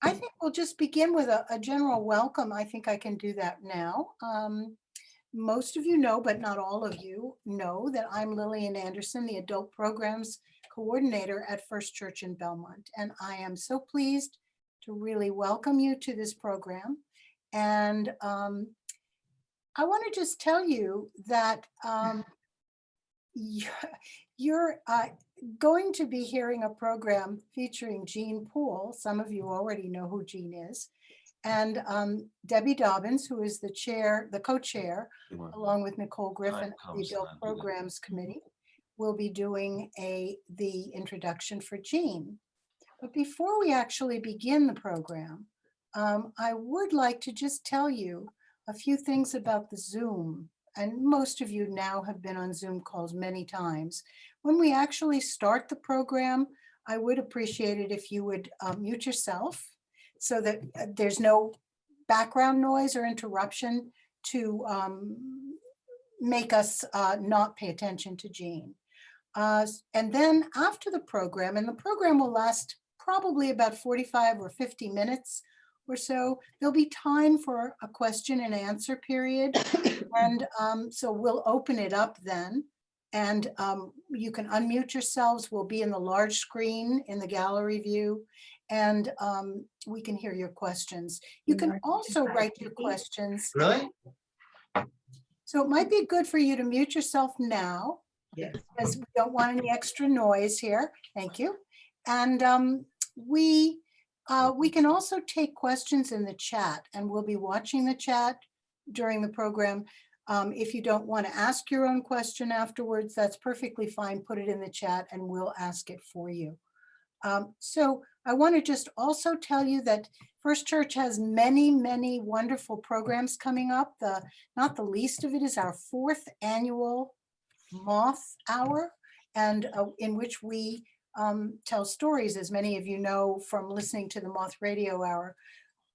I think we'll just begin with a general welcome. I think I can do that now. Most of you know, but not all of you know that I'm Lillian Anderson, the Adult Programs Coordinator at First Church in Belmont. And I am so pleased to really welcome you to this program. And I want to just tell you that you're going to be hearing a program featuring Jean Poole. Some of you already know who Jean is. And Debbie Dobbins, who is the chair, the co-chair, along with Nicole Griffin of the Adult Programs Committee, will be doing the introduction for Jean. But before we actually begin the program, I would like to just tell you a few things about the Zoom. And most of you now have been on Zoom calls many times. When we actually start the program, I would appreciate it if you would mute yourself so that there's no background noise or interruption to make us not pay attention to Jean. And then after the program, and the program will last probably about 45 or 50 minutes or so, there'll be time for a question and answer period. And so we'll open it up then. And you can unmute yourselves. We'll be in the large screen in the gallery view. And we can hear your questions. You can also write your questions. Really? So it might be good for you to mute yourself now. Yes. Because we don't want any extra noise here. Thank you. And we can also take questions in the chat, and we'll be watching the chat during the program. If you don't want to ask your own question afterwards, that's perfectly fine. Put it in the chat and we'll ask it for you. So I want to just also tell you that First Church has many, many wonderful programs coming up. Not the least of it is our 4th annual Moth Hour, and in which we tell stories, as many of you know from listening to the Moth Radio Hour.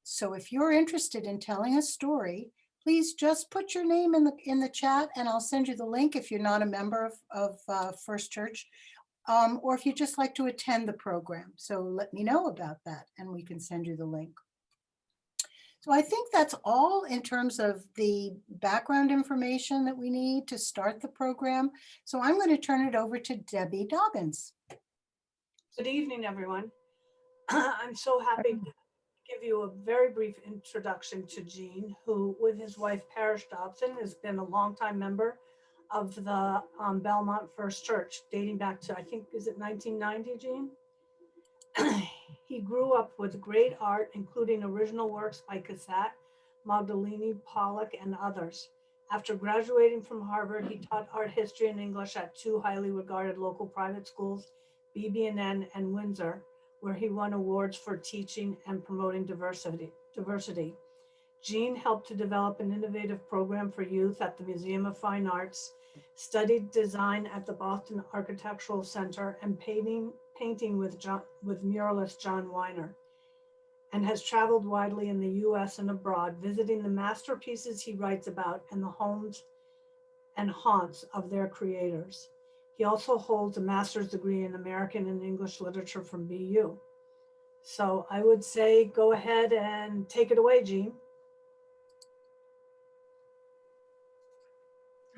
So if you're interested in telling a story, please just put your name in the chat, and I'll send you the link if you're not a member of First Church, or if you just like to attend the program. So let me know about that, and we can send you the link. So I think that's all in terms of the background information that we need to start the program. So I'm going to turn it over to Debbie Dobbins. Good evening, everyone. I'm so happy to give you a very brief introduction to Jean, who with his wife Parrish Dobson has been a longtime member of the Belmont First Church, dating back to, I think, is it 1990, Jean? He grew up with great art, including original works by Cassatt, Magdaleni, Pollock, and others. After graduating from Harvard, he taught art history and English at 2 highly regarded local private schools, BB&N and Windsor, where he won awards for teaching and promoting diversity. Jean helped to develop an innovative program for youth at the Museum of Fine Arts, studied design at the Boston Architectural Center, and painting with muralist John Weiner, and has traveled widely in the US and abroad, visiting the masterpieces he writes about and the homes and haunts of their creators. He also holds a master's degree in American and English literature from BU. So I would say go ahead and take it away, Jean.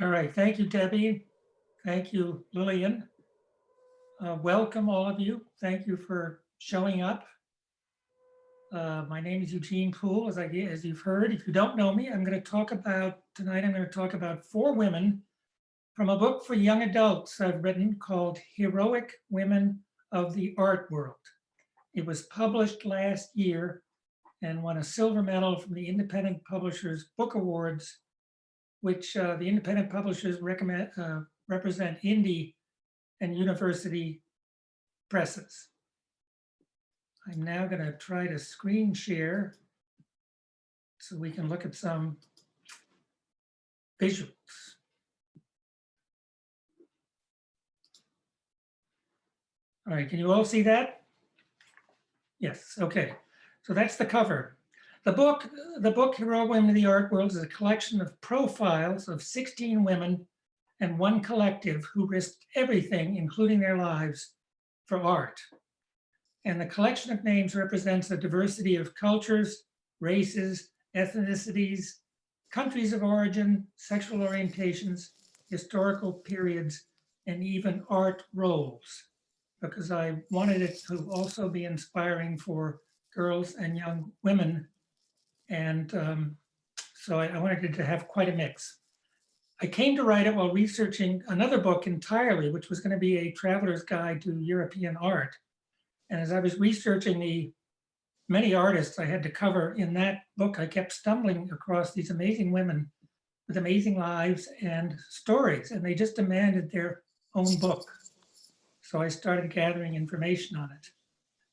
All right, thank you, Debbie. Thank you, Lillian. Welcome, all of you. Thank you for showing up. My name is Eugene Poole, as you've heard. If you don't know me, I'm going to talk about, tonight I'm going to talk about 4 women from a book for young adults I've written called Heroic Women of the Art World. It was published last year and won a silver medal from the Independent Publishers Book Awards, which the independent publishers represent indie and university presses. I'm now going to try to screen share so we can look at some visuals. All right, can you all see that? Yes, okay. So that's the cover. The book Heroic Women of the Art World is a collection of profiles of 16 women and one collective who risked everything, including their lives, for art. And the collection of names represents a diversity of cultures, races, ethnicities, countries of origin, sexual orientations, historical periods, and even art roles, because I wanted it to also be inspiring for girls and young women. And so I wanted it to have quite a mix. I came to write it while researching another book entirely, which was going to be a traveler's guide to European art. And as I was researching the many artists I had to cover in that book, I kept stumbling across these amazing women with amazing lives and stories, and they just demanded their own book. So I started gathering information on it.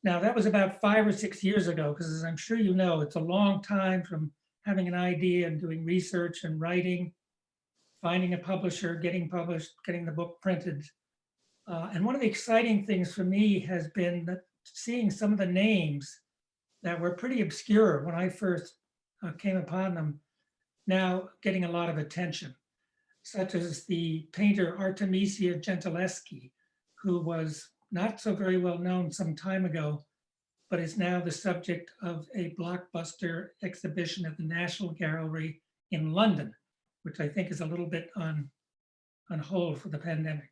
Now, that was about 5 or 6 years ago, because as I'm sure you know, it's a long time from having an idea and doing research and writing, finding a publisher, getting published, getting the book printed. And one of the exciting things for me has been that seeing some of the names that were pretty obscure when I first came upon them, now getting a lot of attention, such as the painter Artemisia Gentileschi, who was not so very well known some time ago, but is now the subject of a blockbuster exhibition at the National Gallery in London, which I think is a little bit on hold for the pandemic.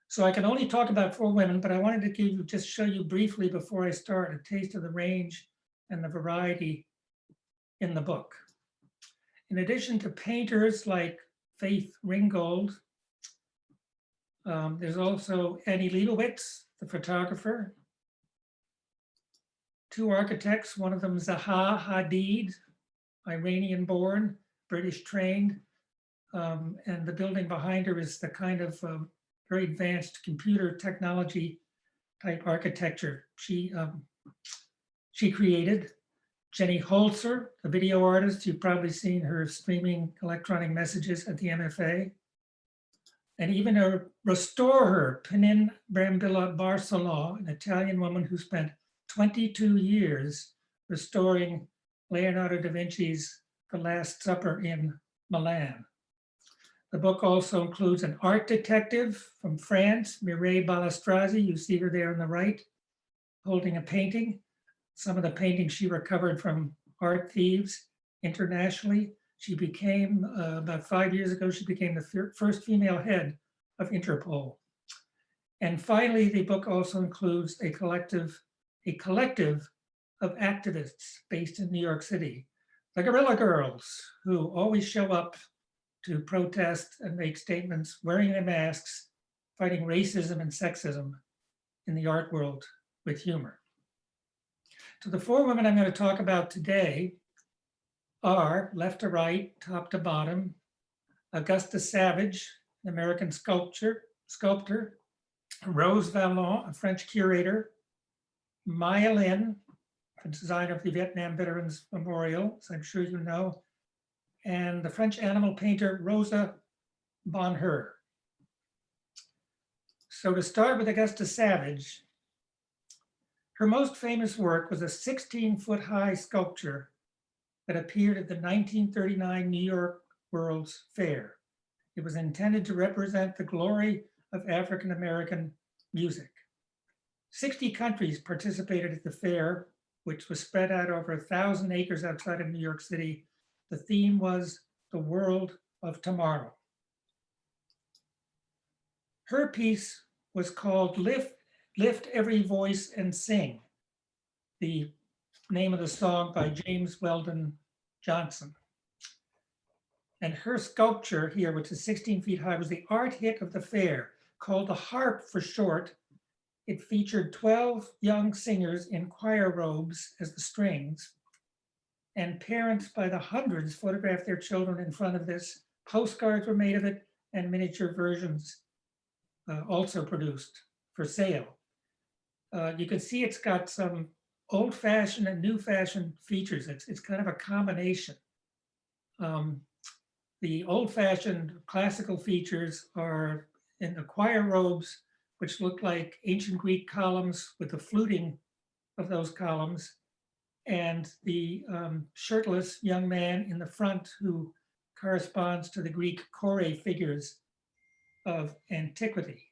So I can only talk about 4 women, but I wanted to just show you briefly before I start a taste of the range and the variety in the book. In addition to painters like Faith Ringgold, there's also Annie Leibovitz, the photographer, 2 architects, one of them Zaha Hadid, Iranian born, British trained, and the building behind her is the kind of very advanced computer technology type architecture she created. Jenny Holzer, the video artist, you've probably seen her streaming electronic messages at the MFA. And even a restorer, Pinin Brambilla Barceló, an Italian woman who spent 22 years restoring Leonardo da Vinci's The Last Supper in Milan. The book also includes an art detective from France, Mireille Balestrazi. You see her there on the right, holding a painting. Some of the paintings she recovered from art thieves internationally. She became, about 5 years ago, she became the first female head of Interpol. And finally, the book also includes a collective of activists based in New York City, the Guerrilla Girls, who always show up to protest and make statements, wearing their masks, fighting racism and sexism in the art world with humor. So the 4 women I'm going to talk about today are, left to right, top to bottom, Augusta Savage, an American sculptor, Rose Valland, a French curator, Maya Lin, the designer of the Vietnam Veterans Memorial, as I'm sure you know, and the French animal painter Rosa Bonheur. So to start with Augusta Savage, her most famous work was a 16-foot high sculpture that appeared at the 1939 New York World's Fair. It was intended to represent the glory of African-American music. 60 countries participated at the fair, which was spread out over 1,000 acres outside of New York City. The theme was the world of tomorrow. Her piece was called Lift Every Voice and Sing, the name of the song by James Weldon Johnson. And her sculpture here, which is 16 feet high, was the art hit of the fair, called the Harp for short. It featured 12 young singers in choir robes as the strings, and parents by the hundreds photographed their children in front of this. Postcards were made of it, and miniature versions also produced for sale. You can see it's got some old-fashioned and new-fashioned features. It's kind of a combination. The old-fashioned classical features are in the choir robes, which look like ancient Greek columns with the fluting of those columns, and the shirtless young man in the front who corresponds to the Greek chore figures of antiquity.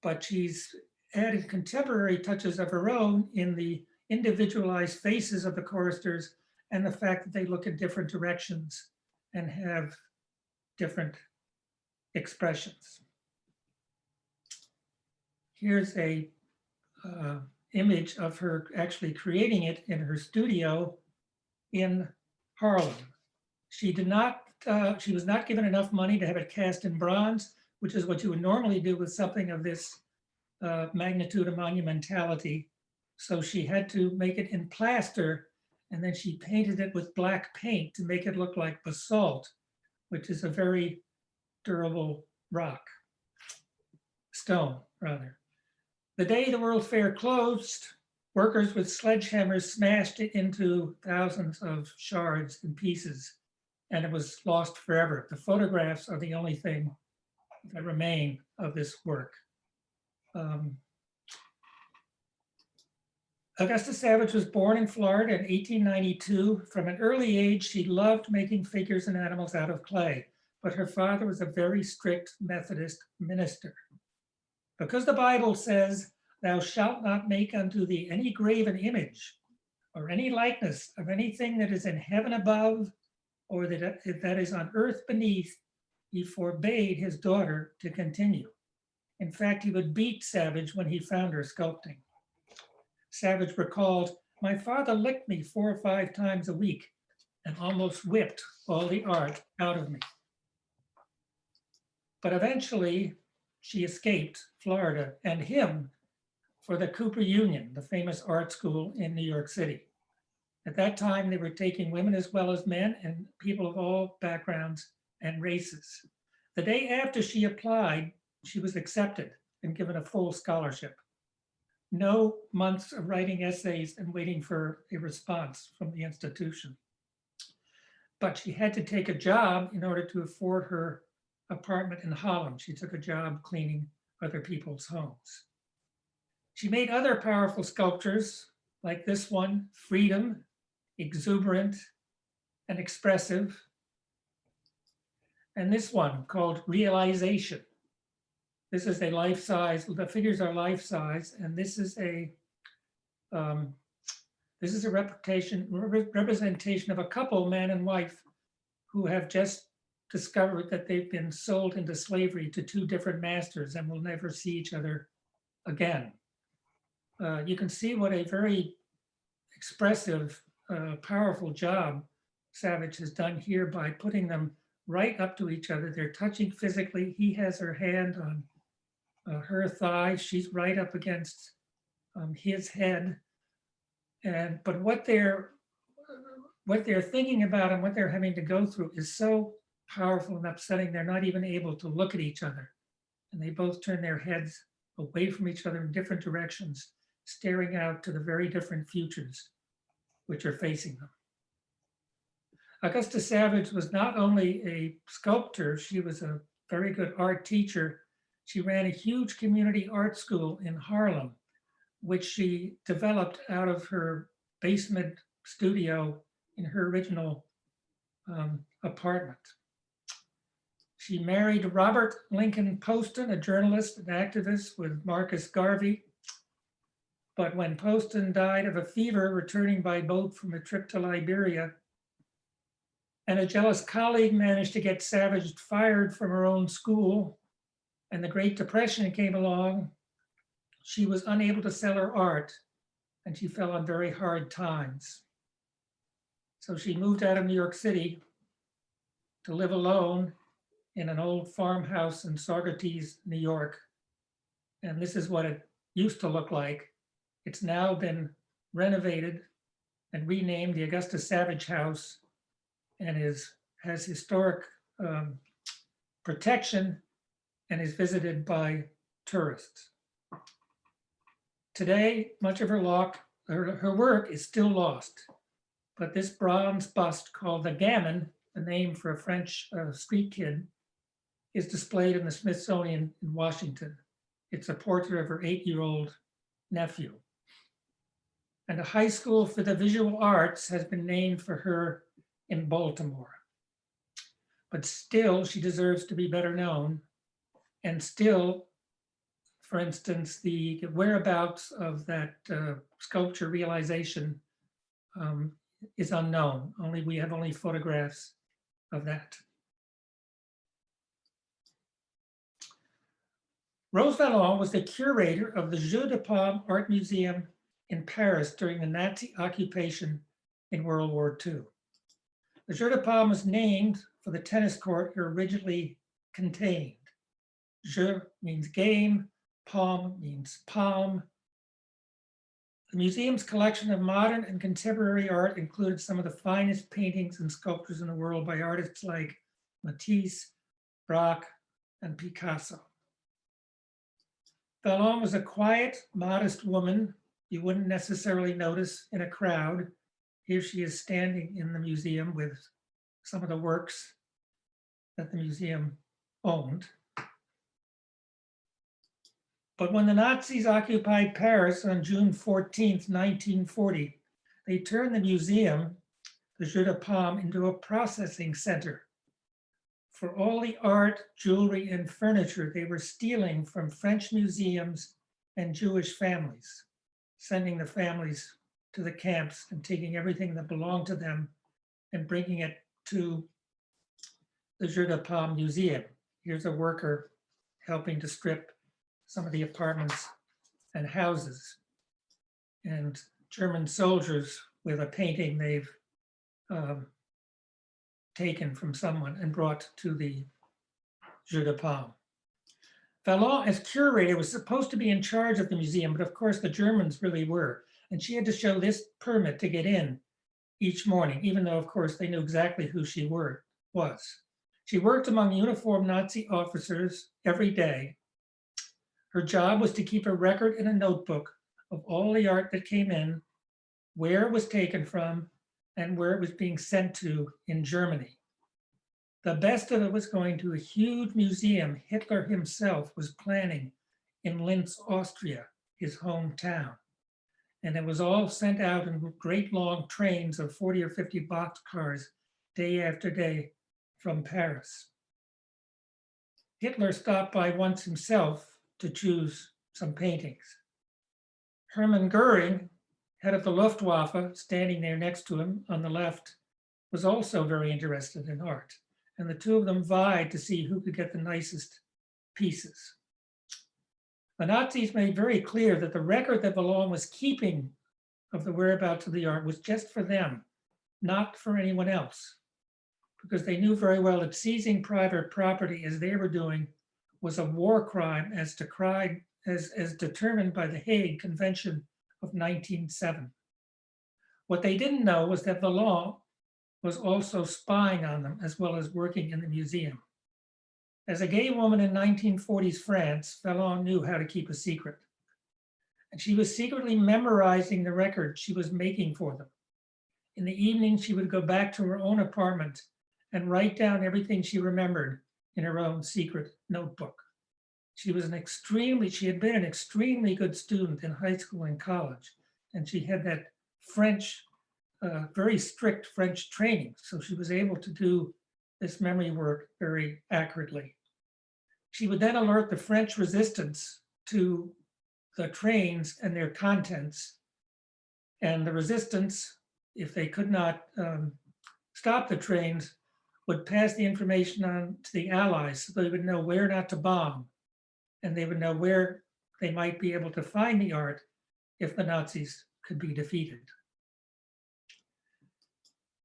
But she's added contemporary touches of her own in the individualized faces of the choristers and the fact that they look in different directions and have different expressions. Here's a image of her actually creating it in her studio in Harlem. She was not given enough money to have it cast in bronze, which is what you would normally do with something of this magnitude of monumentality. So she had to make it in plaster, and then she painted it with black paint to make it look like basalt, which is a very durable stone rather. The day the World Fair closed, workers with sledgehammers smashed it into thousands of shards and pieces, and it was lost forever. The photographs are the only thing that remain of this work. Augusta Savage was born in Florida in 1892. From an early age, she loved making figures and animals out of clay, but her father was a very strict Methodist minister. Because the Bible says, "Thou shalt not make unto thee any graven image or any likeness of anything that is in heaven above or that is on earth beneath," he forbade his daughter to continue. In fact, he would beat Savage when he found her sculpting. Savage recalled, "My father licked me 4 or 5 times a week and almost whipped all the art out of me." But eventually she escaped Florida and him for the Cooper Union, the famous art school in New York City. At that time, they were taking women as well as men and people of all backgrounds and races. The day after she applied, she was accepted and given a full scholarship. No months of writing essays and waiting for a response from the institution. But she had to take a job in order to afford her apartment in Harlem. She took a job cleaning other people's homes. She made other powerful sculptures like this one, freedom, exuberant and expressive. And this one called Realization. This is a life-size, the figures are life-size, and this is a representation of a couple, man and wife, who have just discovered that they've been sold into slavery to 2 different masters and will never see each other again. You can see what a very expressive, powerful job Savage has done here by putting them right up to each other. They're touching physically. He has her hand on her thigh. She's right up against his head. But what they're thinking about and what they're having to go through is so powerful and upsetting. They're not even able to look at each other. And they both turn their heads away from each other in different directions, staring out to the very different futures which are facing them. Augusta Savage was not only a sculptor, she was a very good art teacher. She ran a huge community art school in Harlem, which she developed out of her basement studio in her original apartment. She married Robert Lincoln Poston, a journalist and activist with Marcus Garvey. But when Poston died of a fever returning by boat from a trip to Liberia, and a jealous colleague managed to get Savage fired from her own school, and the Great Depression came along, she was unable to sell her art, and she fell on very hard times. So she moved out of New York City to live alone in an old farmhouse in Saugerties, New York. And this is what it used to look like. It's now been renovated and renamed the Augusta Savage House, and has historic protection and is visited by tourists. Today, much of her work is still lost, but this bronze bust called the Gamin, the name for a French street kid, is displayed in the Smithsonian in Washington. It's a portrait of her 8-year-old nephew. And a high school for the visual arts has been named for her in Baltimore. But still, she deserves to be better known. And still, For instance, the whereabouts of that sculpture realization is unknown. We have only photographs of that. Rose Valland was the curator of the Jeu de Paume Art Museum in Paris during the Nazi occupation in World War II. The Jeu de Paume was named for the tennis court it originally contained. Jeu means game, Paume means palm. The museum's collection of modern and contemporary art included some of the finest paintings and sculptures in the world by artists like Matisse, Braque, and Picasso. Valland was a quiet, modest woman you wouldn't necessarily notice in a crowd. Here she is standing in the museum with some of the works that the museum owned. But when the Nazis occupied Paris on June 14th, 1940, they turned the museum, the Jeu de Paume, into a processing center for all the art, jewelry, and furniture they were stealing from French museums and Jewish families, sending the families to the camps and taking everything that belonged to them and bringing it to the Jeu de Paume Museum. Here's a worker helping to strip some of the apartments and houses, and German soldiers with a painting they've taken from someone and brought to the Jeu de Paume. Valland, as curator, was supposed to be in charge of the museum, but of course the Germans really were, and she had to show this permit to get in each morning, even though of course they knew exactly who she was. She worked among uniformed Nazi officers every day. Her job was to keep a record in a notebook of all the art that came in, where it was taken from, and where it was being sent to in Germany. The best of it was going to a huge museum Hitler himself was planning in Linz, Austria, his hometown. And it was all sent out in great long trains of 40 or 50 boxcars day after day from Paris. Hitler stopped by once himself to choose some paintings. Hermann Goering, head of the Luftwaffe, standing there next to him on the left, was also very interested in art. And the two of them vied to see who could get the nicest pieces. The Nazis made very clear that the record that Valland was keeping of the whereabouts of the art was just for them, not for anyone else, because they knew very well that seizing private property, as they were doing, was a war crime as determined by the Hague Convention of 1907. What they didn't know was that Valland was also spying on them as well as working in the museum. As a gay woman in 1940s France, Valland knew how to keep a secret. And she was secretly memorizing the record she was making for them. In the evening, she would go back to her own apartment and write down everything she remembered in her own secret notebook. She had been an extremely good student in high school and college, and she had that French, very strict French training. So she was able to do this memory work very accurately. She would then alert the French resistance to the trains and their contents. And the resistance, if they could not stop the trains, would pass the information on to the Allies so they would know where not to bomb. And they would know where they might be able to find the art if the Nazis could be defeated.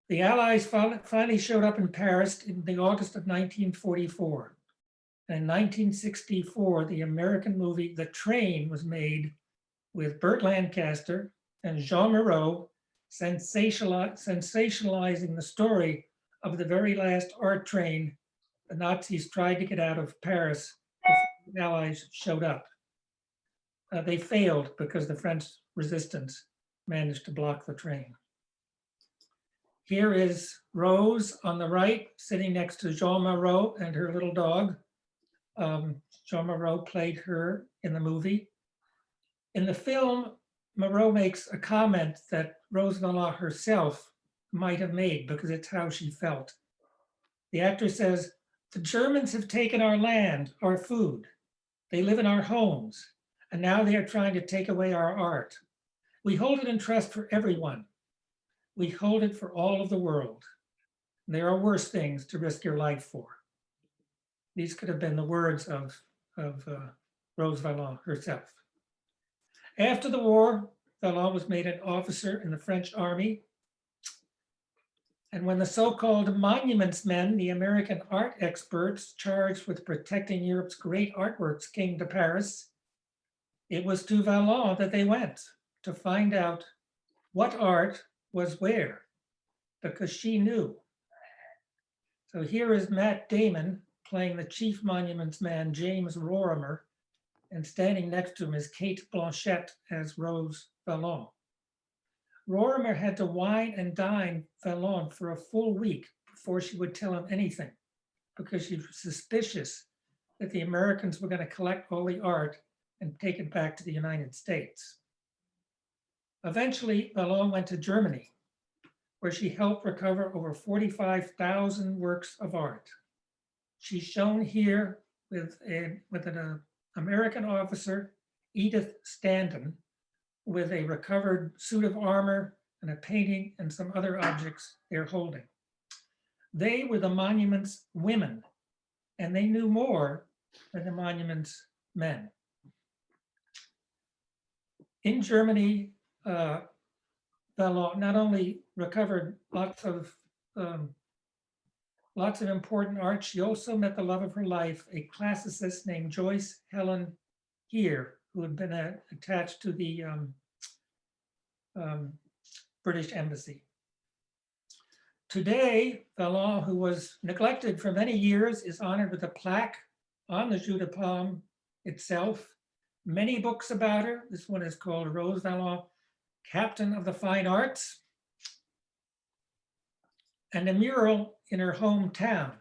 The Allies finally showed up in Paris in the August of 1944. And in 1964, the American movie The Train was made with Burt Lancaster and Jean Moreau sensationalizing the story of the very last art train the Nazis tried to get out of Paris before the Allies showed up. They failed because the French resistance managed to block the train. Here is Rose on the right, sitting next to Jean Moreau and her little dog. Jean Moreau played her in the movie. In the film, Moreau makes a comment that Rose Valland herself might have made because it's how she felt. The actor says, "The Germans have taken our land, our food. They live in our homes. And now they are trying to take away our art. We hold it in trust for everyone. We hold it for all of the world. There are worse things to risk your life for. These could have been the words of Rose Valland herself. After the war, Valland was made an officer in the French army. And when the so-called monuments men, the American art experts charged with protecting Europe's great artworks, came to Paris, it was to Valland that they went to find out what art was where, because she knew. So here is Matt Damon playing the chief monuments man, James Rorimer, and standing next to him is Kate Blanchett as Rose Valland. Rorimer had to wine and dine Valland for a full week before she would tell him anything, because she was suspicious that the Americans were going to collect all the art and take it back to the United States. Eventually, Valland went to Germany, where she helped recover over 45,000 works of art. She's shown here with an American officer, Edith Standen, with a recovered suit of armor and a painting and some other objects they're holding. They were the monuments women, and they knew more than the monuments men. In Germany, Valland not only recovered lots of important art, she also met the love of her life, a classicist named Joyce Helen Heer, who had been attached to the British Embassy. Today, Valland, who was neglected for many years, is honored with a plaque on the Jeu de Paume itself. Many books about her. This one is called Rose Valland, Captain of the Fine Arts. And a mural in her hometown.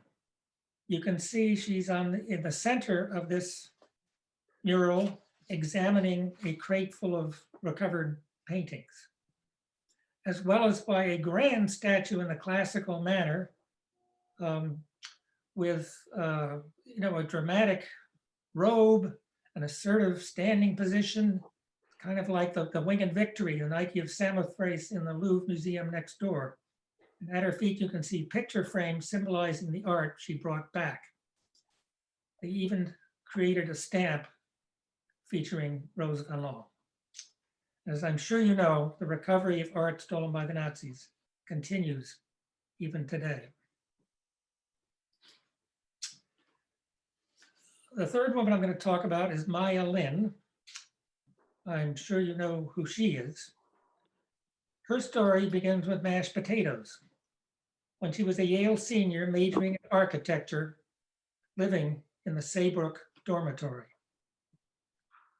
You can see she's in the center of this mural, examining a crate full of recovered paintings, as well as by a grand statue in the classical manner, with a dramatic robe, an assertive standing position, kind of like the Winged Victory, the Nike of Samothrace in the Louvre Museum next door. And at her feet, you can see picture frames symbolizing the art she brought back. They even created a stamp featuring Rose Valland. As I'm sure you know, the recovery of art stolen by the Nazis continues even today. The third woman I'm going to talk about is Maya Lin. I'm sure you know who she is. Her story begins with mashed potatoes. When she was a Yale senior majoring in architecture, living in the Saybrook dormitory.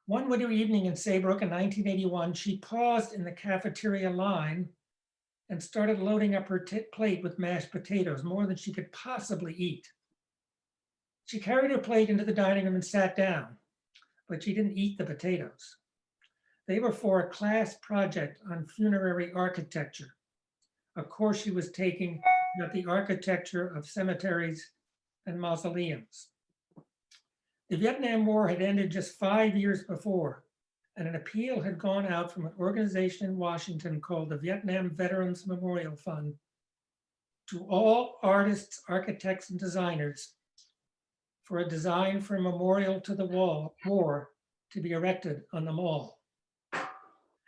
One winter evening in Saybrook in 1981, she paused in the cafeteria line and started loading up her plate with mashed potatoes, more than she could possibly eat. She carried her plate into the dining room and sat down, but she didn't eat the potatoes. They were for a class project on funerary architecture, a course she was taking about the architecture of cemeteries and mausoleums. The Vietnam War had ended just 5 years before, and an appeal had gone out from an organization in Washington called the Vietnam Veterans Memorial Fund to all artists, architects, and designers for a design for a memorial to the war to be erected on the mall.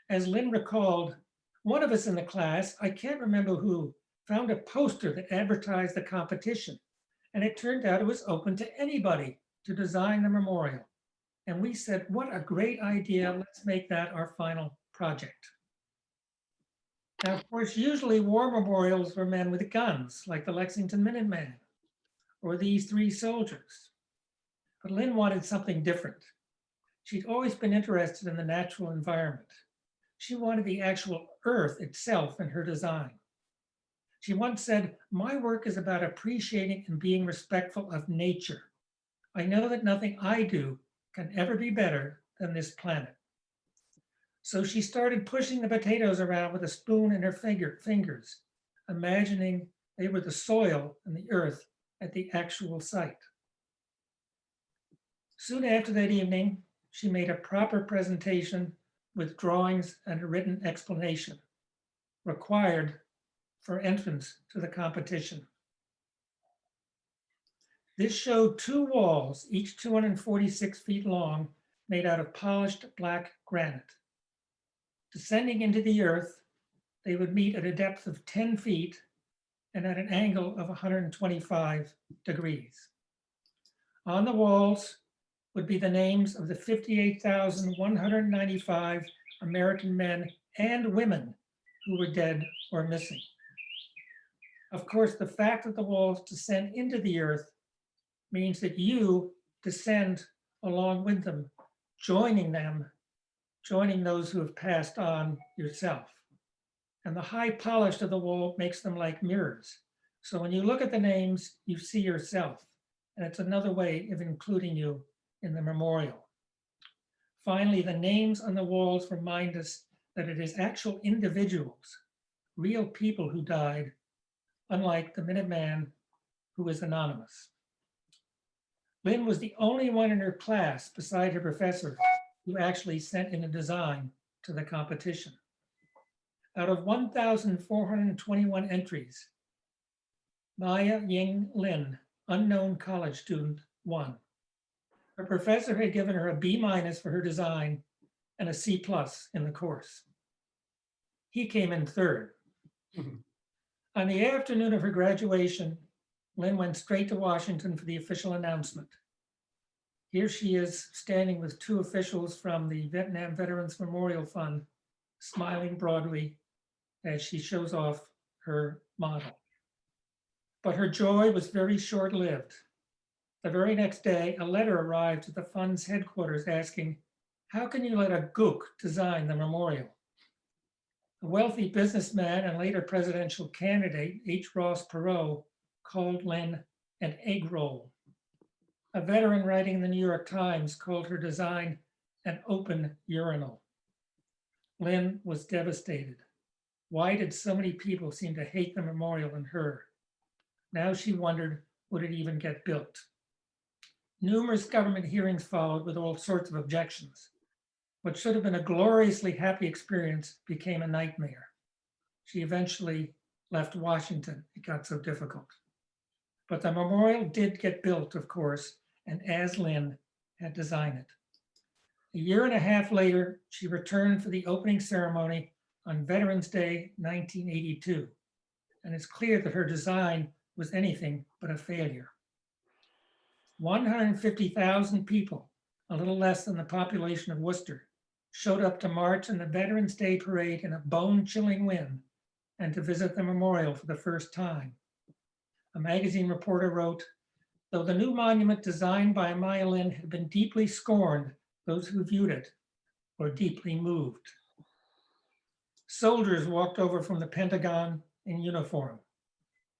As Lynn recalled, one of us in the class, I can't remember who, found a poster that advertised the competition, and it turned out it was open to anybody to design the memorial. And we said, what a great idea, let's make that our final project. Now, of course, usually war memorials were men with guns, like the Lexington Minuteman, or these three soldiers. But Lynn wanted something different. She'd always been interested in the natural environment. She wanted the actual earth itself in her design. She once said, my work is about appreciating and being respectful of nature. I know that nothing I do can ever be better than this planet. So she started pushing the potatoes around with a spoon in her fingers, imagining they were the soil and the earth at the actual site. Soon after that evening, she made a proper presentation with drawings and a written explanation required for entrance to the competition. This showed two walls, each 246 feet long, made out of polished black granite. Descending into the earth, they would meet at a depth of 10 feet and at an angle of 125 degrees. On the walls would be the names of the 58,195 American men and women who were dead or missing. Of course, the fact that the walls descend into the earth means that you descend along with them, joining those who have passed on yourself. And the high polish of the wall makes them like mirrors. So when you look at the names, you see yourself. And it's another way of including you in the memorial. Finally, the names on the walls remind us that it is actual individuals, real people who died, unlike the Minuteman, who is anonymous. Lynn was the only one in her class, beside her professor, who actually sent in a design to the competition. Out of 1,421 entries, Maya Ying Lin, unknown college student, won. Her professor had given her a B- for her design and a C+ in the course. He came in third. On the afternoon of her graduation, Lynn went straight to Washington for the official announcement. Here she is standing with two officials from the Vietnam Veterans Memorial Fund, smiling broadly as she shows off her model. But her joy was very short-lived. The very next day, a letter arrived at the fund's headquarters asking, "How can you let a gook design the memorial?" A wealthy businessman and later presidential candidate, H. Ross Perot, called Lynn an egg roll. A veteran writing in the New York Times called her design an open urinal. Lynn was devastated. Why did so many people seem to hate the memorial and her? Now she wondered, would it even get built? Numerous government hearings followed with all sorts of objections. What should have been a gloriously happy experience became a nightmare. She eventually left Washington. It got so difficult. But the memorial did get built, of course, and as Lynn had designed it. A year and a half later, she returned for the opening ceremony on Veterans Day, 1982. And it's clear that her design was anything but a failure. 150,000 people, a little less than the population of Worcester, showed up to march in the Veterans Day parade in a bone-chilling wind and to visit the memorial for the first time. A magazine reporter wrote, "Though the new monument designed by Maya Lin had been deeply scorned, those who viewed it were deeply moved." Soldiers walked over from the Pentagon in uniform.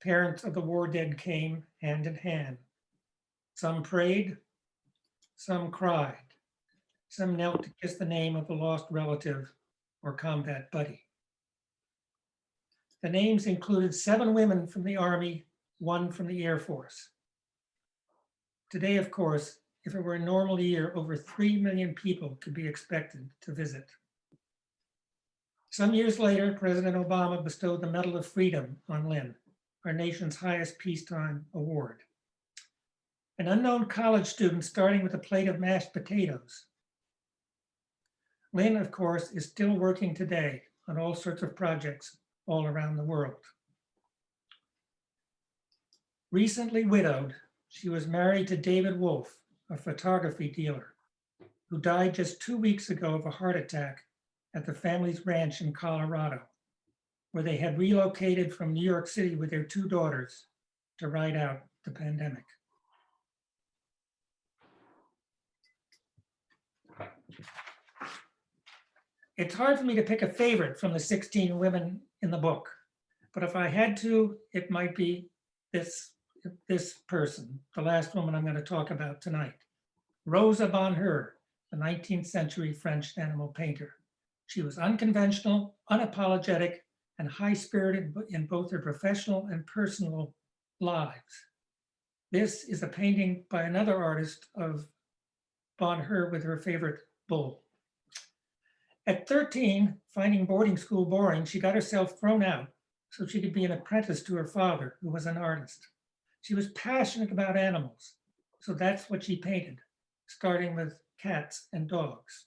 Parents of the war dead came hand in hand. Some prayed, some cried, some knelt to kiss the name of a lost relative or combat buddy. The names included 7 women from the Army, 1 from the Air Force. Today, of course, if it were a normal year, over 3 million people could be expected to visit. Some years later, President Obama bestowed the Medal of Freedom on Lynn, our nation's highest peacetime award. An unknown college student starting with a plate of mashed potatoes. Lynn, of course, is still working today on all sorts of projects all around the world. Recently widowed, she was married to David Wolf, a photography dealer, who died just 2 weeks ago of a heart attack at the family's ranch in Colorado, where they had relocated from New York City with their 2 daughters to ride out the pandemic. It's hard for me to pick a favorite from the 16 women in the book, but if I had to, it might be this person, the last woman I'm going to talk about tonight, Rosa Bonheur, the 19th century French animal painter. She was unconventional, unapologetic, and high-spirited in both her professional and personal lives. This is a painting by another artist of Bonheur with her favorite bull. At 13, finding boarding school boring, she got herself thrown out so she could be an apprentice to her father, who was an artist. She was passionate about animals, so that's what she painted, starting with cats and dogs.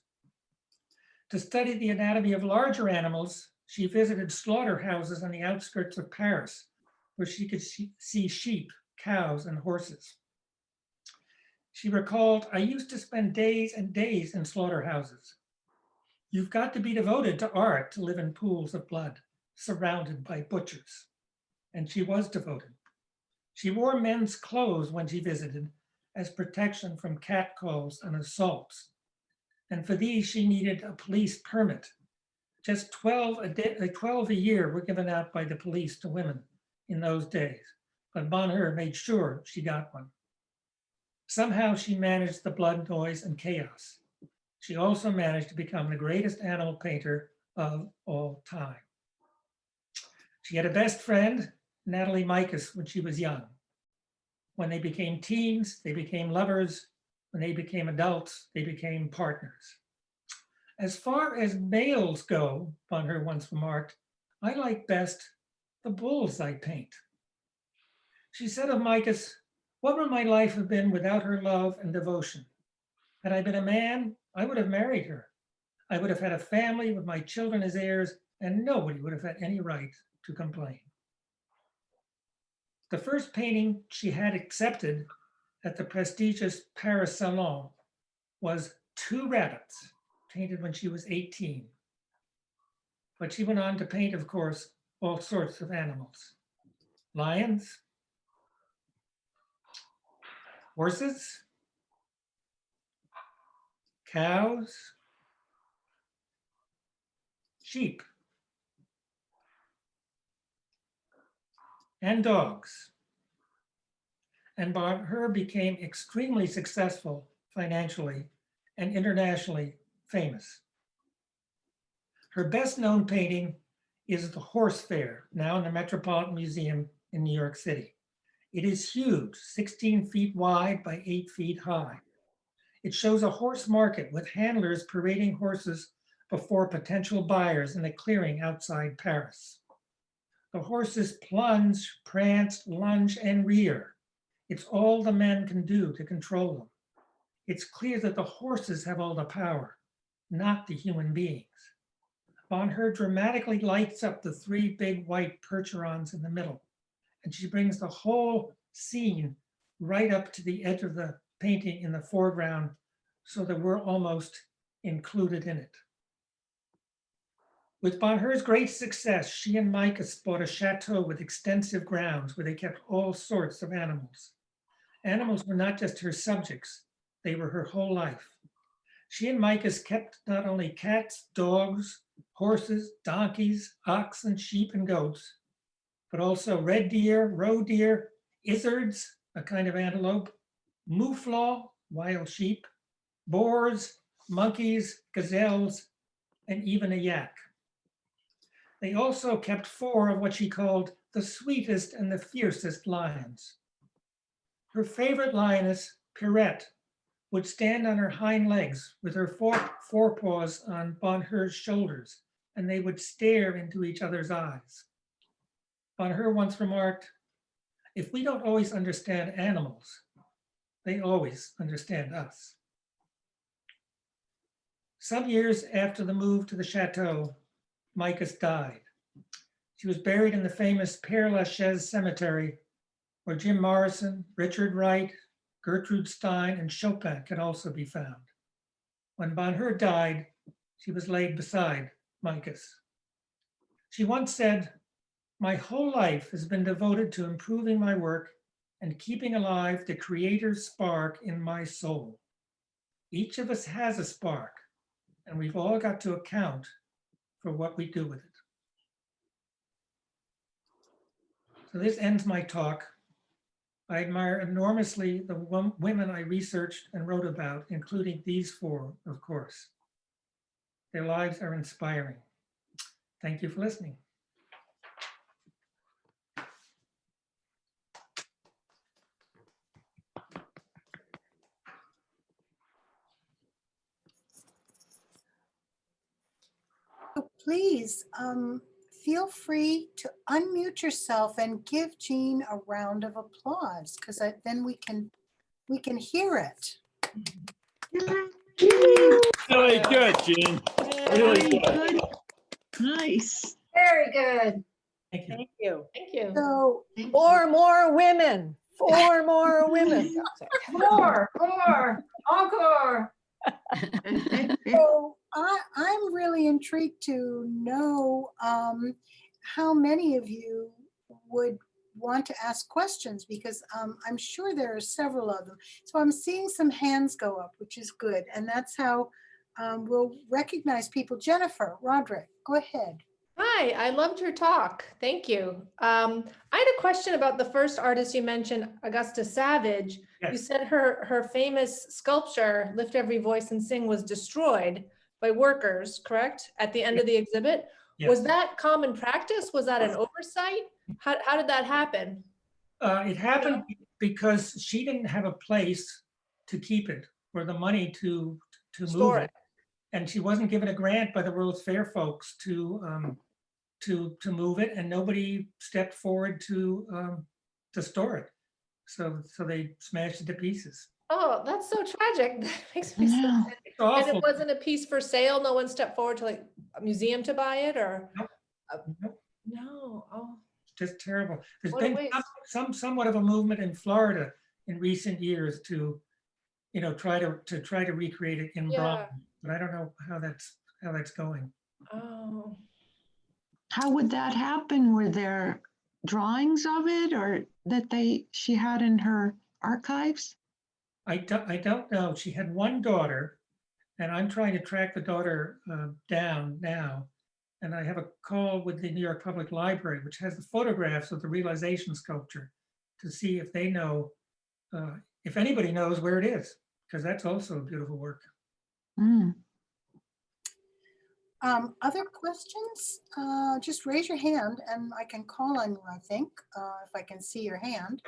To study the anatomy of larger animals, she visited slaughterhouses on the outskirts of Paris, where she could see sheep, cows, and horses. She recalled, "I used to spend days and days in slaughterhouses. You've got to be devoted to art to live in pools of blood, surrounded by butchers." And she was devoted. She wore men's clothes when she visited as protection from catcalls and assaults. And for these, she needed a police permit. Just 12 a year were given out by the police to women in those days, but Bonheur made sure she got one. Somehow she managed the blood, noise, and chaos. She also managed to become the greatest animal painter of all time. She had a best friend, Natalie Mikas, when she was young. When they became teens, they became lovers. When they became adults, they became partners. "As far as males go," Bonheur once remarked, "I like best the bulls I paint." She said of Mikas, "What would my life have been without her love and devotion? Had I been a man, I would have married her. I would have had a family with my children as heirs, and nobody would have had any right to complain." The first painting she had accepted at the prestigious Paris Salon was two rabbits, painted when she was 18. But she went on to paint, of course, all sorts of animals: lions, horses, cows, sheep, and dogs. And Bonheur became extremely successful financially and internationally famous. Her best known painting is the Horse Fair, now in the Metropolitan Museum in New York City. It is huge, 16 feet wide by 8 feet high. It shows a horse market with handlers parading horses before potential buyers in a clearing outside Paris. The horses plunge, prance, lunge, and rear. It's all the men can do to control them. It's clear that the horses have all the power, not the human beings. Bonheur dramatically lights up the three big white percherons in the middle, and she brings the whole scene right up to the edge of the painting in the foreground so that we're almost included in it. With Bonheur's great success, she and Mikas bought a chateau with extensive grounds where they kept all sorts of animals. Animals were not just her subjects, they were her whole life. She and Mikas kept not only cats, dogs, horses, donkeys, oxen, sheep, and goats, but also red deer, roe deer, izzards, a kind of antelope, mouflons, wild sheep, boars, monkeys, gazelles, and even a yak. They also kept 4 of what she called the sweetest and the fiercest lions. Her favorite lioness, Pierrette, would stand on her hind legs with her forepaws on Bonheur's shoulders, and they would stare into each other's eyes. Bonheur once remarked, "If we don't always understand animals, they always understand us." Some years after the move to the chateau, Mikas died. She was buried in the famous Père Lachaise cemetery, where Jim Morrison, Richard Wright, Gertrude Stein, and Chopin can also be found. When Bonheur died, she was laid beside Mikas. She once said, "My whole life has been devoted to improving my work and keeping alive the creator's spark in my soul. Each of us has a spark, and we've all got to account for what we do with it." So this ends my talk. I admire enormously the women I researched and wrote about, including these 4, of course. Their lives are inspiring. Thank you for listening. please feel free to unmute yourself and give Jean a round of applause, because then we can hear it. Really good, Jean. Really good. Nice. Very good. Thank you. Thank you. Thank you. So Four more women. Four more women. More, encore. So I'm really intrigued to know how many of you would want to ask questions, because I'm sure there are several of them. So I'm seeing some hands go up, which is good. And that's how we'll recognize people. Jennifer, Roderick, go ahead. Hi, I loved your talk. Thank you. I had a question about the first artist you mentioned, Augusta Savage. You Yes. said her famous sculpture, Lift Every Voice and Sing, was destroyed by workers, correct? At the end of the exhibit? Yes. Was that common practice? Was that an oversight? How did that happen? It happened because she didn't have a place to keep it or the money to move Store it. it. And she wasn't given a grant by the World's Fair folks to move it, and nobody stepped forward to store it. So they smashed it to pieces. Oh, that's so tragic. That makes me Yeah. sad. It's And awful. it wasn't a piece for sale? No one stepped forward to like a museum to buy it, or? Nope. No, oh. Just terrible. There's What a been waste. somewhat of a movement in Florida in recent years to, try to recreate it in Yeah. bronze, but I don't know how that's going. Oh. How would that happen? Were there drawings of it or that she had in her archives? I don't know. She had one daughter, and I'm trying to track the daughter down now. And I have a call with the New York Public Library, which has the photographs of the realization sculpture, to see if they know, if anybody knows where it is, because that's also a beautiful work. Mm. Other questions? Just raise your hand and I can call on you, I think, if I can see your hand.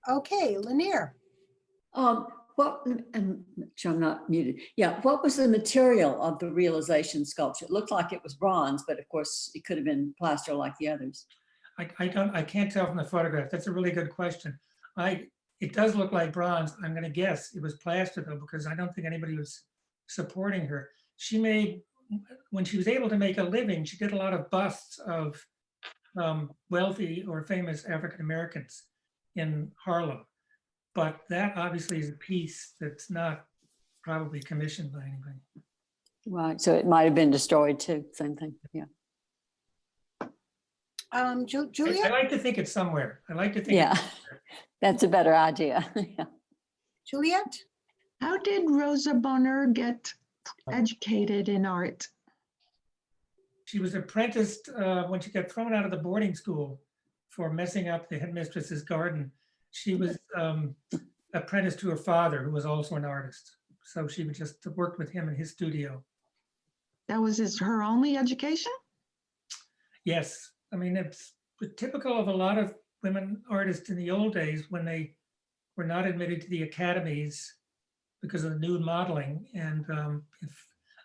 Okay, Lanier. I'm not muted. Yeah, what was the material of the realization sculpture? It looked like it was bronze, but of course it could have been plaster like the others. I can't tell from the photograph. That's a really good question. It does look like bronze. I'm going to guess it was plaster though, because I don't think anybody was supporting her. She made, when she was able to make a living, she did a lot of busts of wealthy or famous African Americans in Harlem. But that obviously is a piece that's not probably commissioned by anybody. Right, so it might have been destroyed too, same thing, yeah. I Juliet? like to think it's somewhere. I like to think. Yeah, that's a better idea. Yeah. Juliet? How did Rosa Bonheur get educated in art? She was apprenticed when she got thrown out of the boarding school for messing up the headmistress's garden. She was apprenticed to her father, who was also an artist. So she would just work with him in his studio. That was her only education? Yes, I mean, it's typical of a lot of women artists in the old days when they were not admitted to the academies because of the nude modeling. And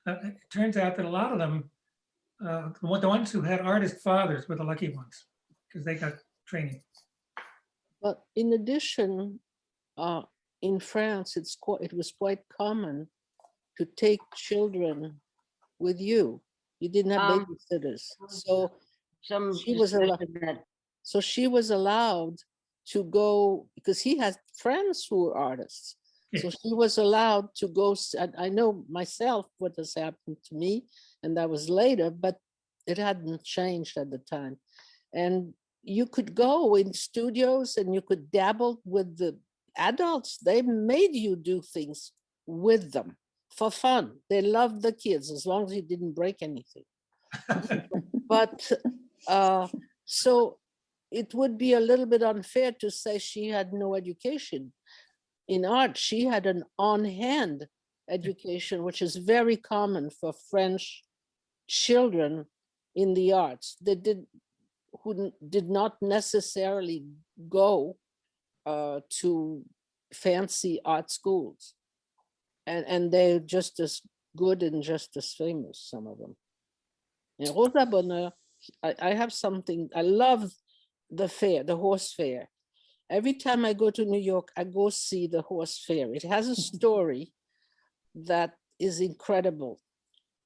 it turns out that a lot of them, the ones who had artist fathers were the lucky ones because they got training. But in addition, in France, it was quite common to take children with you. You didn't have babysitters, so she was allowed. So she was allowed to go because he has friends who were artists. So she was allowed to go. I know myself what has happened to me, and that was later, but it hadn't changed at the time. And you could go in studios and you could dabble with the adults. They made you do things with them for fun. They loved the kids as long as you didn't break anything. But so it would be a little bit unfair to say she had no education in art. She had an on-hand education, which is very common for French children in the arts. Who did not necessarily go to fancy art schools. And they're just as good and just as famous, some of them. And Rosa Bonheur, I have something, I love the fair, the horse fair. Every time I go to New York, I go see the horse fair. It has a story that is incredible.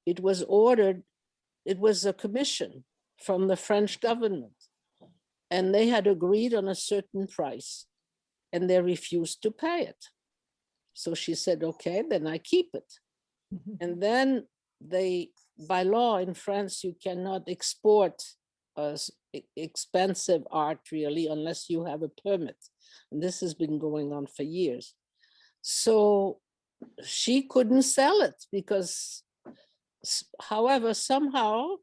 It was ordered, it was a commission from the French government, and they had agreed on a certain price, and they refused to pay it. So she said, okay, then I keep it. And then they, by law in France, you cannot export expensive art really unless you have a permit. And this has been going on for years. So she couldn't sell it because, however, somehow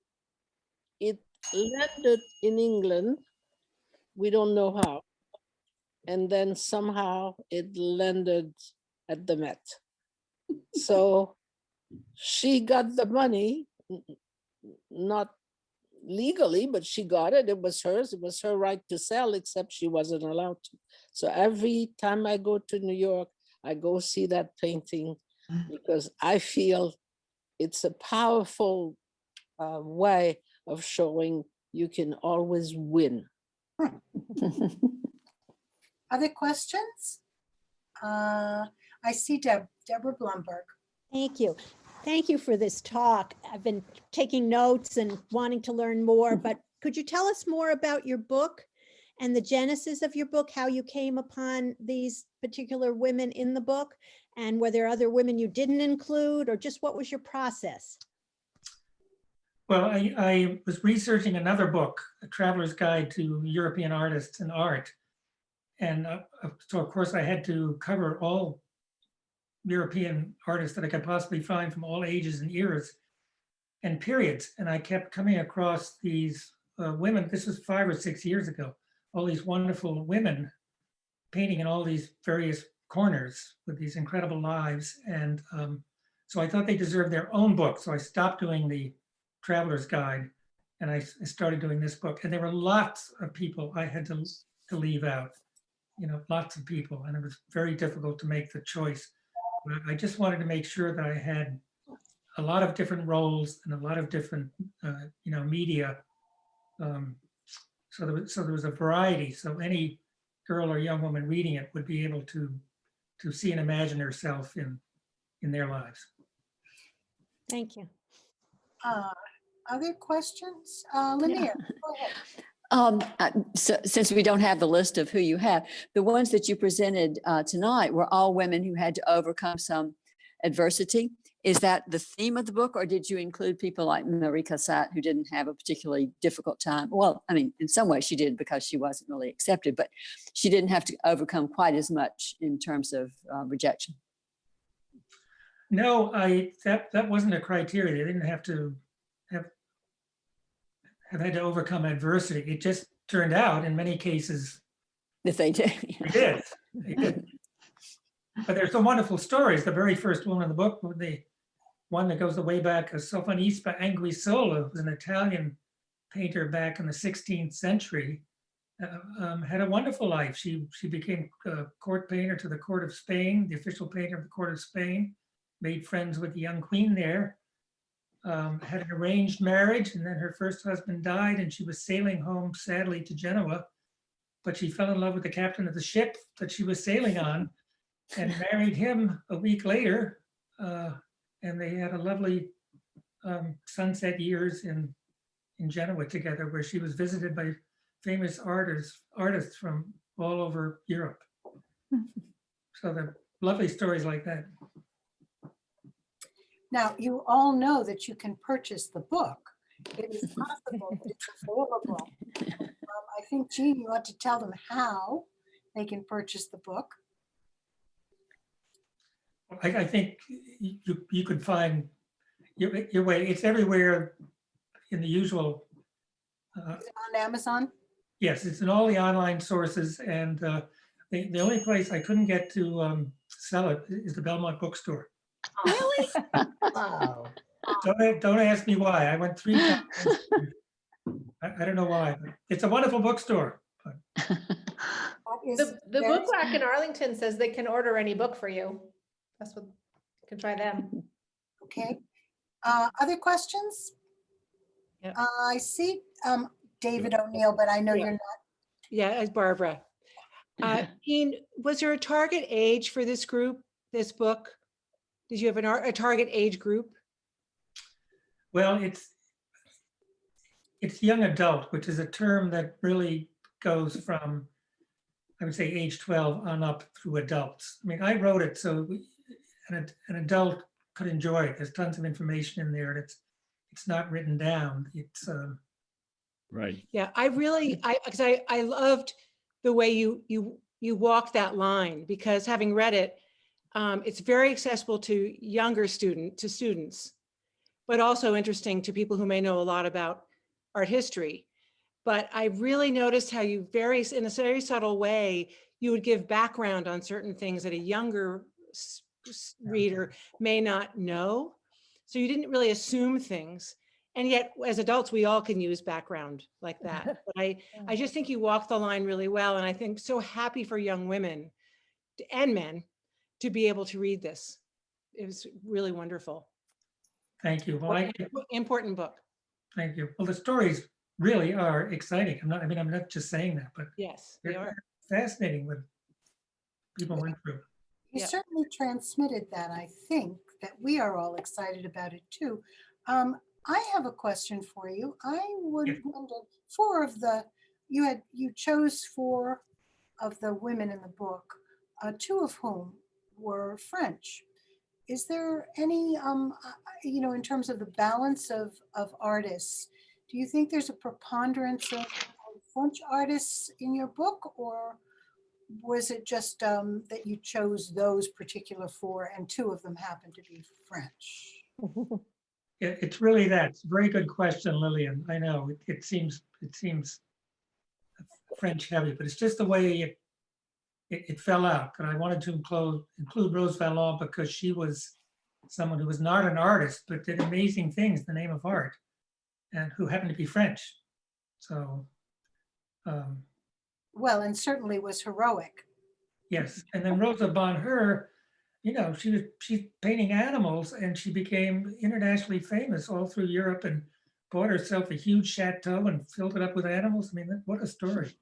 it landed in England. We don't know how. And then somehow it landed at the Met. So she got the money, not legally, but she got it. It was hers. It was her right to sell, except she wasn't allowed to. So every time I go to New York, I go see that painting because I feel it's a powerful way of showing you can always win. Other questions? I see Deborah Blumberg. Thank you. Thank you for this talk. I've been taking notes and wanting to learn more, but could you tell us more about your book and the genesis of your book, how you came upon these particular women in the book, and were there other women you didn't include, or just what was your process? Well, I was researching another book, A Traveler's Guide to European Artists and Art. And so of course I had to cover all European artists that I could possibly find from all ages and eras and periods. And I kept coming across these women, this was 5 or 6 years ago, all these wonderful women painting in all these various corners with these incredible lives. And so I thought they deserved their own book. So I stopped doing the Traveler's Guide and I started doing this book. And there were lots of people I had to leave out, you know, lots of people. And it was very difficult to make the choice. But I just wanted to make sure that I had a lot of different roles and a lot of different, you know, media. So there was a variety. So any girl or young woman reading it would be able to see and imagine herself in their lives. Thank you. Other questions? Lanier, go ahead. So, since we don't have the list of who you have, the ones that you presented tonight were all women who had to overcome some adversity. Is that the theme of the book, or did you include people like Marie Cassatt, who didn't have a particularly difficult time? Well, I mean, in some ways she did because she wasn't really accepted, but she didn't have to overcome quite as much in terms of rejection. No, that wasn't a criteria. They didn't have to have had to overcome adversity. It just turned out in many cases If they did. they did. But there's some wonderful stories. The very first one in the book, the one that goes way back, Sofonisba Anguissola, was an Italian painter back in the 16th century, had a wonderful life. She became a court painter to the court of Spain, the official painter of the court of Spain, made friends with the young queen there, had an arranged marriage, and then her first husband died and she was sailing home sadly to Genoa, but she fell in love with the captain of the ship that she was sailing on and married him a week later. And they had a lovely sunset years in Genoa together, where she was visited by famous artists from all over Europe. So the lovely stories like that. Now, you all know that you can purchase the book. It is possible that it's available. I think, Jean, you ought to tell them how they can purchase the book. I think you could find your way. It's everywhere in the usual. Is it on Amazon? Yes, it's in all the online sources, and the only place I couldn't get to sell it is the Belmont Bookstore. Really? Wow. Don't ask me why. I went 3 times. I don't know why. But it's a wonderful bookstore. But That is The very- book rack in Arlington says they can order any book for you. That's what, you can try them. Okay. Other questions? Yep. I see David O'Neill, but I know Yeah. you're not. Yeah, as Barbara. Jean, was there a target age for this group, this book? Did you have a target age group? Well, it's young adult, which is a term that really goes from, I would say, age 12 on up through adults. I mean, I wrote it so an adult could enjoy it. There's tons of information in there. It's not written down. It's Right. Yeah, because I loved the way you walk that line, because having read it, it's very accessible to younger students, but also interesting to people who may know a lot about art history. But I really noticed how you in a very subtle way, you would give background on certain things that a younger reader may not know. So you didn't really assume things. And yet, as adults, we all can use background like that. But I just think you walk the line really well. And I think so happy for young women and men to be able to read this. It was really wonderful. thank you. Well, Important book. thank you. Well, the stories really are exciting. I'm not just saying that, but Yes, they are. fascinating what people went through. You Yeah. certainly transmitted that. I think that we are all excited about it too. I have a question for you. I would Yeah. wonder, you chose 4 of the women in the book, 2 of whom were French. Is there any, in terms of the balance of artists, do you think there's a preponderance of French artists in your book, or was it just that you chose those particular 4 and 2 of them happened to be French? It's really that. It's a very good question, Lillian. I know it seems French heavy, but it's just the way it fell out. And I wanted to include Rose Valland because she was someone who was not an artist, but did amazing things in the name of art, and who happened to be French. So, Well, and certainly was heroic. yes. And then Rosa Bonheur, she's painting animals, and she became internationally famous all through Europe and bought herself a huge chateau and filled it up with animals. I mean, what a story.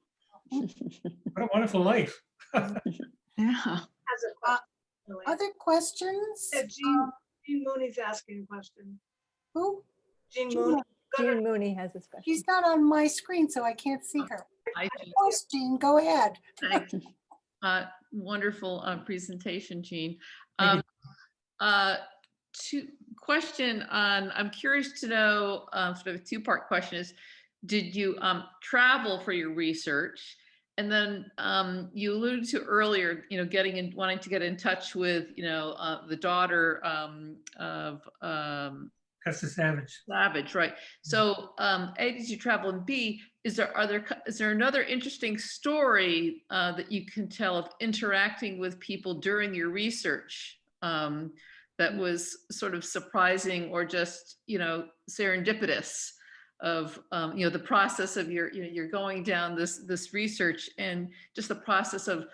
What a wonderful life. Yeah. Has a question, Lily. Other questions? Yeah, Jean Mooney's asking a question. Who? Jean Jean Mooney. Jean Mooney has this question. She's not on my screen, so I can't see her. Hi, Of Jean. course, Jean, go ahead. Thanks. Wonderful presentation, Jean. Thank Question on, I'm curious to know, sort of a 2-part question is, did you travel for your research? And then you alluded to earlier, wanting to get in touch with, the daughter of Custis Savage. Savage, right? So, A, did you travel, and B, is there another interesting story that you can tell of interacting with people during your research that was sort of surprising or just serendipitous of the process of you're going down this research and just the process of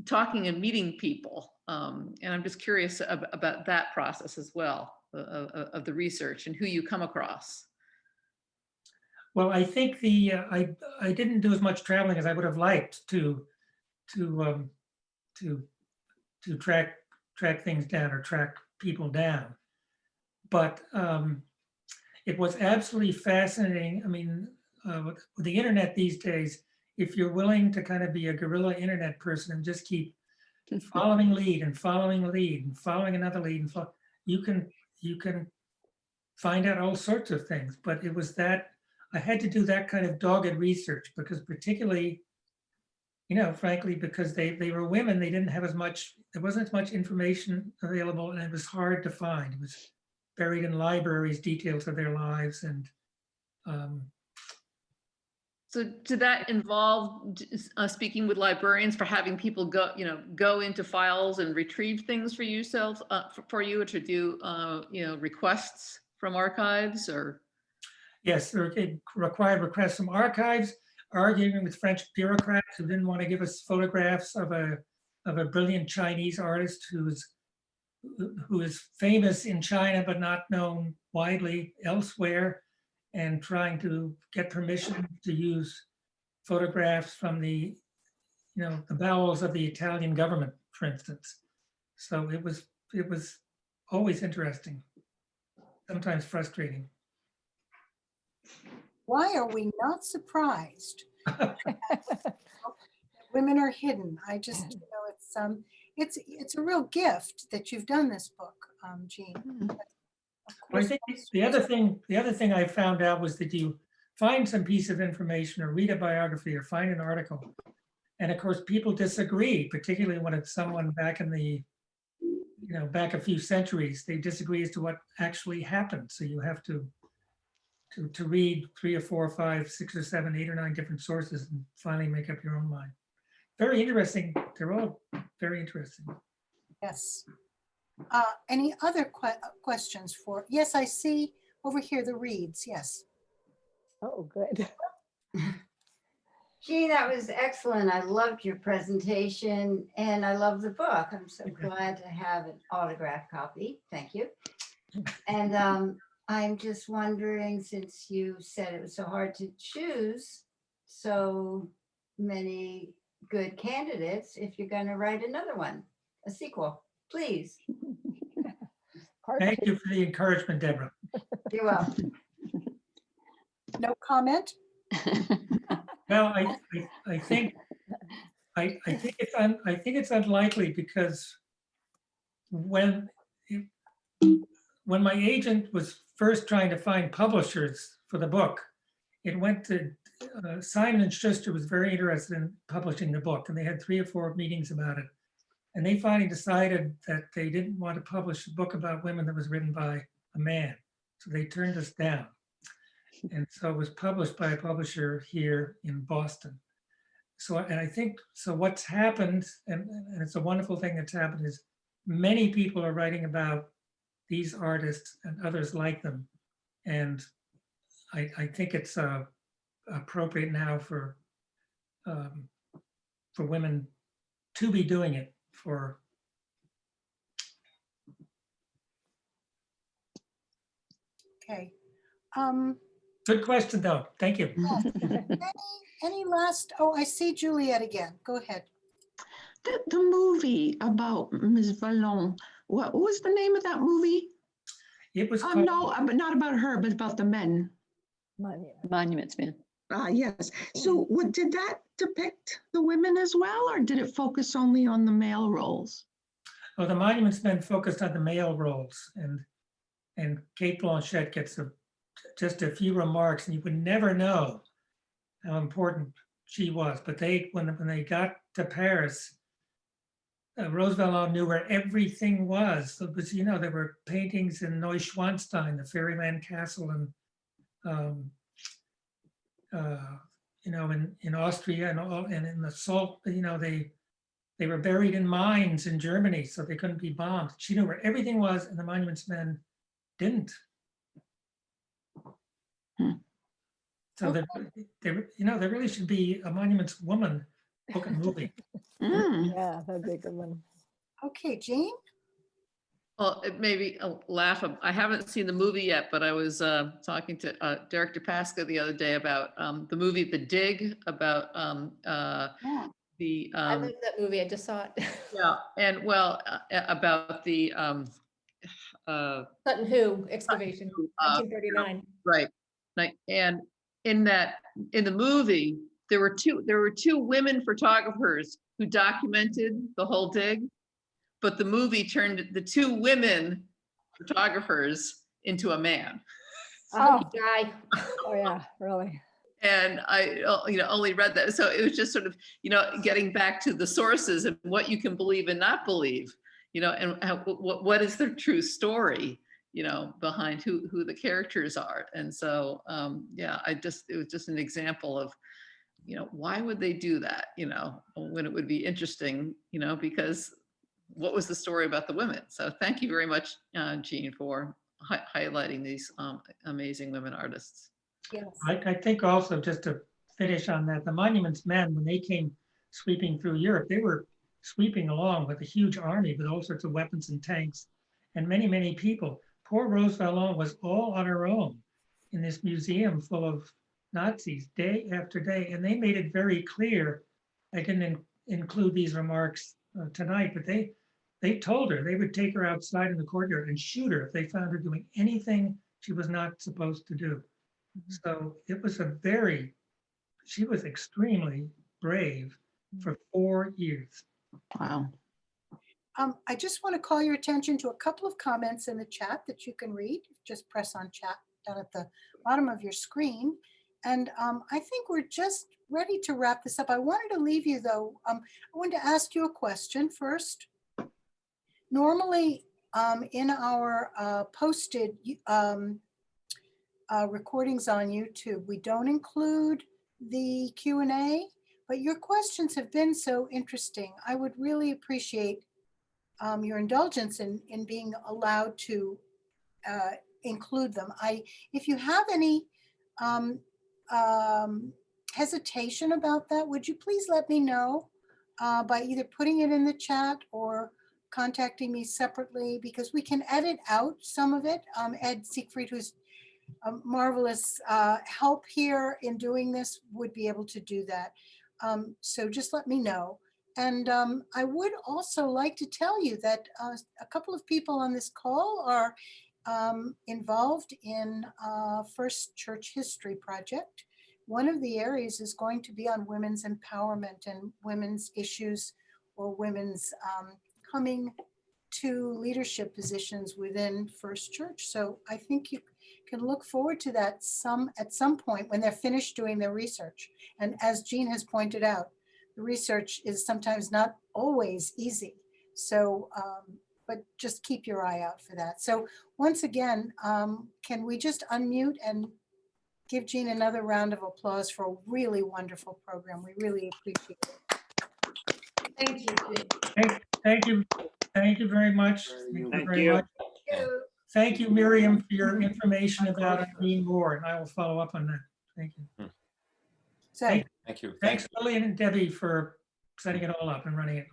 talking and meeting people, and I'm just curious about that process as well of the research and who you come across. Well, I think I didn't do as much traveling as I would have liked to track things down or track people down, but it was absolutely fascinating. I mean, with the internet these days, if you're willing to kind of be a guerrilla internet person and just keep following lead and following a lead and following another lead, and you can find out all sorts of things. But it was that I had to do that kind of dogged research because, particularly, frankly, because they were women, they didn't have as much. There wasn't as much information available, and it was hard to find. It was buried in libraries, details of their lives, and so did that involve speaking with librarians for having people go into files and retrieve things for yourself, for you, or to do requests from archives? Or yes, it required requests from archives, arguing with French bureaucrats who didn't want to give us photographs of a brilliant Chinese artist whose who is famous in China but not known widely elsewhere, and trying to get permission to use photographs from the bowels of the Italian government, for instance. So it was always interesting, sometimes frustrating. Why are we not surprised? Women are hidden. I just, it's a real gift that you've done this book, Jean. I think the other thing I found out was that you find some piece of information or read a biography or find an article, and of course people disagree, particularly when it's someone back in the, back a few centuries. They disagree as to what actually happened. So you have to read 3 or 4 or 5, 6 or 7, 8 or 9 different sources and finally make up your own mind. Very interesting. They're all very interesting. Yes. Any other questions for, yes, I see over here the reads, yes. Oh, good. Jean, that was excellent. I loved your presentation and I love the book. I'm so glad to have an autographed copy. Thank you. And I'm just wondering, since you said it was so hard to choose so many good candidates, if you're going to write another one, a sequel, please. Thank you for the encouragement, Deborah. You're welcome. No comment? Well, I think it's unlikely, because when my agent was first trying to find publishers for the book, it went to Simon & Schuster was very interested in publishing the book, and they had 3 or 4 meetings about it. And they finally decided that they didn't want to publish a book about women that was written by a man. So they turned us down. And so it was published by a publisher here in Boston. So, and I think, so what's happened, and it's a wonderful thing that's happened, is many people are writing about these artists and others like them. And I think it's appropriate now for women to be doing it. Okay. Good question, though. Thank you. Any last, oh, I see Juliet again. Go ahead. The movie about Ms. Vallon, what was the name of that movie? It was no, but not about her, but about the men. Monuments Men. Yes. So what did that depict the women as well, or did it focus only on the male roles? Oh, the Monuments Men focused on the male roles, and Kate Blanchett gets just a few remarks, and you would never know how important she was. But when they got to Paris, Rose Vallon knew where everything was. It was, there were paintings in Neuschwanstein, the Fairyland Castle, and in Austria and in the salt, they were buried in mines in Germany, so they couldn't be bombed. She knew where everything was, and the Monuments Men didn't. So there really should be a Monuments Woman book and movie. Yeah, that'd be a good one. Okay, Jean? Well, it may be a laugh. I haven't seen the movie yet, but I was talking to Derek DePasca the other day about the movie The Dig, about the I love that movie. I just saw it. yeah, and well, about the Sutton Hoo excavation, 1939. right. And in the movie, there were two women photographers who documented the whole dig, but the movie turned the 2 women photographers into a man. Oh, guy. Oh yeah, really. And I, only read that. So it was just sort of, getting back to the sources and what you can believe and not believe, and what is the true story, behind who the characters are. And so, it was just an example of, why would they do that, when it would be interesting, because what was the story about the women? So thank you very much, Jean, for highlighting these amazing women artists. Yes. I think also, just to finish on that, the Monuments Men, when they came sweeping through Europe, they were sweeping along with a huge army with all sorts of weapons and tanks. and many, many people. Poor Rose Valland was all on her own in this museum full of Nazis day after day. And they made it very clear. I didn't include these remarks tonight, but they told her they would take her outside in the courtyard and shoot her if they found her doing anything she was not supposed to do. So it was she was extremely brave for 4 years. Wow. I just want to call your attention to a couple of comments in the chat that you can read. Just press on chat down at the bottom of your screen. And I think we're just ready to wrap this up. I wanted to leave you though. I wanted to ask you a question first. Normally in our posted recordings on YouTube, we don't include the Q&A, but your questions have been so interesting. I would really appreciate your indulgence in being allowed to include them. If you have any hesitation about that, would you please let me know by either putting it in the chat or contacting me separately, because we can edit out some of it. Ed Siegfried, who's a marvelous help here in doing this, would be able to do that. So just let me know. And I would also like to tell you that a couple of people on this call are involved in First Church History Project. One of the areas is going to be on women's empowerment and women's issues, or women's coming to leadership positions within First Church. So I think you can look forward to that at some point when they're finished doing their research. And as Jean has pointed out, the research is sometimes not always easy. So, but just keep your eye out for that. So once again, can we just unmute and give Jean another round of applause for a really wonderful program. We really appreciate it. Thank you, Jean. Thank you. Thank you very much. Thank you. Thank you, Miriam, for your information about Irene Moore, and I will follow up on that. Thank you. So, Thank you. Thanks, Lillian and Debbie, for setting it all up and running it.